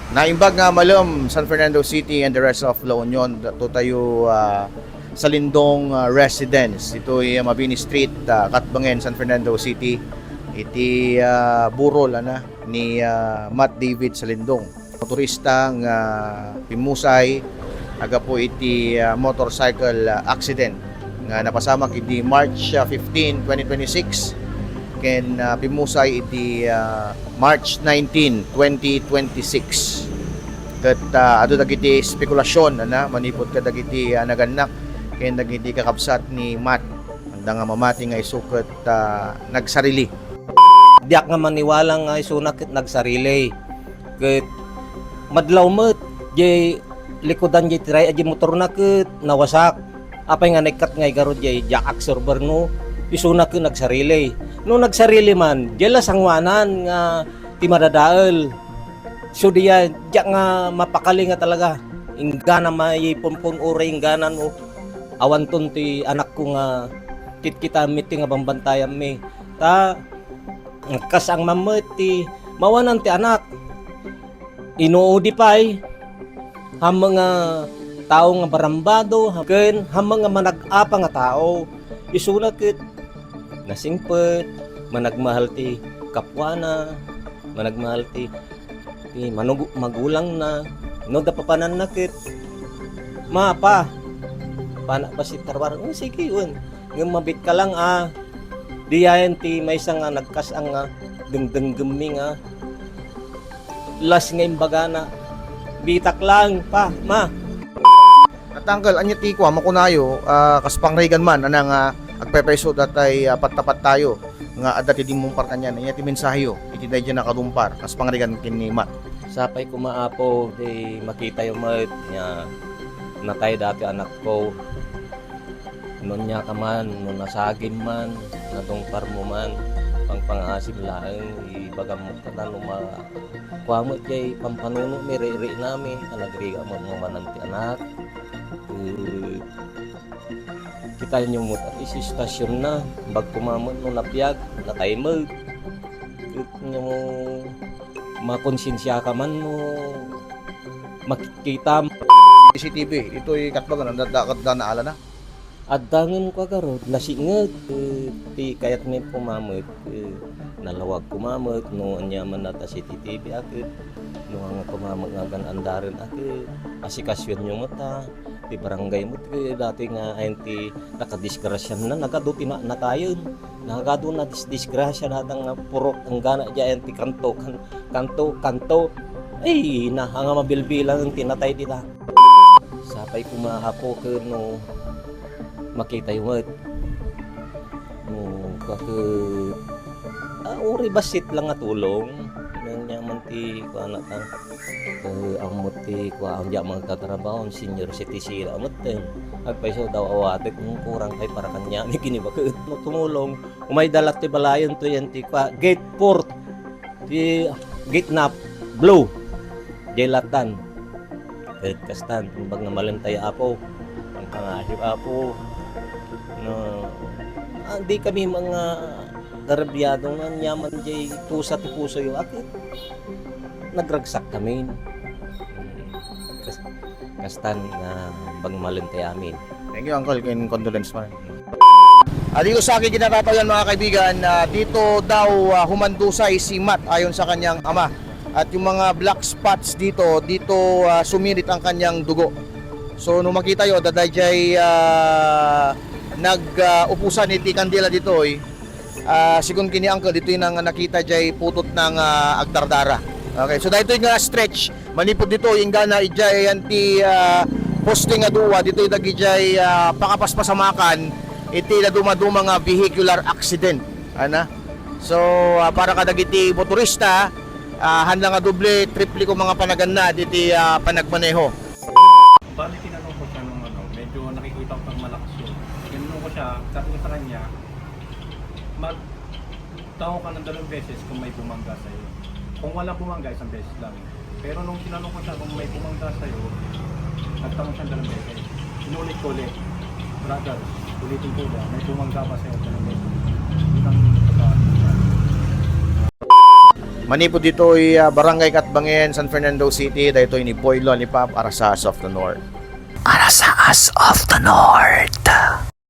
Naimbag nga malum San Fernando City and the rest of La Union to tayo sa Lindong residence. Ito ay Mabini Street, Katbangen, San Fernando City. Iti burol ni Matt David sa Lindong. Motoristang pimusay aga po iti motorcycle accident nga napasamak iti March 15, 2026 ken pimusay iti March 19, 2026. Ket adu dagiti spekulasyon manipod ka dagiti naganak ken dagiti kakabsat ni Matt anda nga mamati nga isuket nagsarili. Diak nga maniwala nga isunak ket nagsarili. Ket madlaw met jay likodan jay tiray aji motor na ket nawasak. Apay nga nekat nga igaro jay jack absorber no isunak ket nagsarili. No nagsarili man jay lasangwanan nga ti madadael. So diya nga mapakali nga talaga. Ingana may pumpon ore ingganan mo. Awanton ti anak ko nga kita meeting nga bambantayan mi. Ta kasang mameti mawanan ti anak. Inuudi pay ham mga tao nga barambado ken ham mga manag-apa nga tao. Isuna ket nasingpet managmahal ti kapwana, managmahal ti magulang na no da papanan na ket mapa pana pa si tarwar sige yun ng mabit ka lang diyan ti may isang nagkas ang dengdeng-geming las nga imbaga na bitak lang pa ma Natanggal anya ti kwa makunayo kaspang regan man anang agpepeso datay patapat tayo nga adda ti dimumpar kanyan anya ti mensahe iti dayjay nakadumpar kaspang regan kini Matt. sapay kumaapo di makita yung mat nya natay dati anak ko nun nya ka man nun nasagin man nadungpar mo man pangpangasib laeng ibagam mo ka na kuamot kay pampanuno miriri nami alagriga mo mananti anak kita nyo mo at isistasyon na bag kumamot no napiyag natay mo nyo mo makonsensya ka man mo makikita CCTV ito'y katbagan ang dakat na naala na. at dangin ko agarod nasingag ti kayat may pumamot nalawag kumamot no anya man nata CCTV akit no nga pumamot nga andarin akit asikasyon nyo mata ti barangay mo ti dati nga ayon ti nakadisgrasya na nagaduti na natayon nagado na disgrasya na nga purok ang gana diyan ti kanto ay na nga mabilbilan ang tinatay dila sapay kumahapo ke no makita yung no kakit uri basit lang nga tulong nang yaman ti ko anak ang muti ko ang ja magtatrabaho senior citizen amutten agpaiso daw awatek kung kurang kay para kanya ni kini ba tumulong umay dalat ti balayon to yan ti kwa gate port ti gate na blue jelatan kastan bag nga malantay apo ang pangasip apo no di kami mga garabyado nga nyaman jay pusa ti puso yung akit nagragsak kami kastan nga bang malantay amin. Thank you uncle ken condolence man. Dito sa akin kinatatayan mga kaibigan dito daw humandusay si Matt ayon sa kanyang ama at yung mga black spots dito sumirit ang kanyang dugo. So nung makita yo dadayjay nag-upusan iti kandila dito sigun kini uncle dito yung nakita jay putot ng agdardara. Okay, so dito yung stretch manipod dito yung gana ijay anti posting aduwa dito yung dagijay pakapaspasamakan iti na dumaduma nga vehicular accident so para kadagiti motorista handa nga doble triple ko mga panaganna diti panagmaneho. Bali tinanong ko siya nung medyo nakikita ko pang malakas yun. Tinanong ko siya, sabi ko sa kanya, magtaho ka ng 2 beses kung may bumangga sa'yo. Kung wala bumangga, 1 beses lang. Pero nung tinanong ko siya kung may bumangga sa'yo, nagtanong siya 2 beses. Sinulit ko ulit, brother, ulitin ko ulit, may bumangga ba sa'yo 2 beses? Hindi kang Manipod dito ay Barangay Katbangen, San Fernando City. Dahito ni Boy Lollipop, Arasas of the North. Arasas of the North.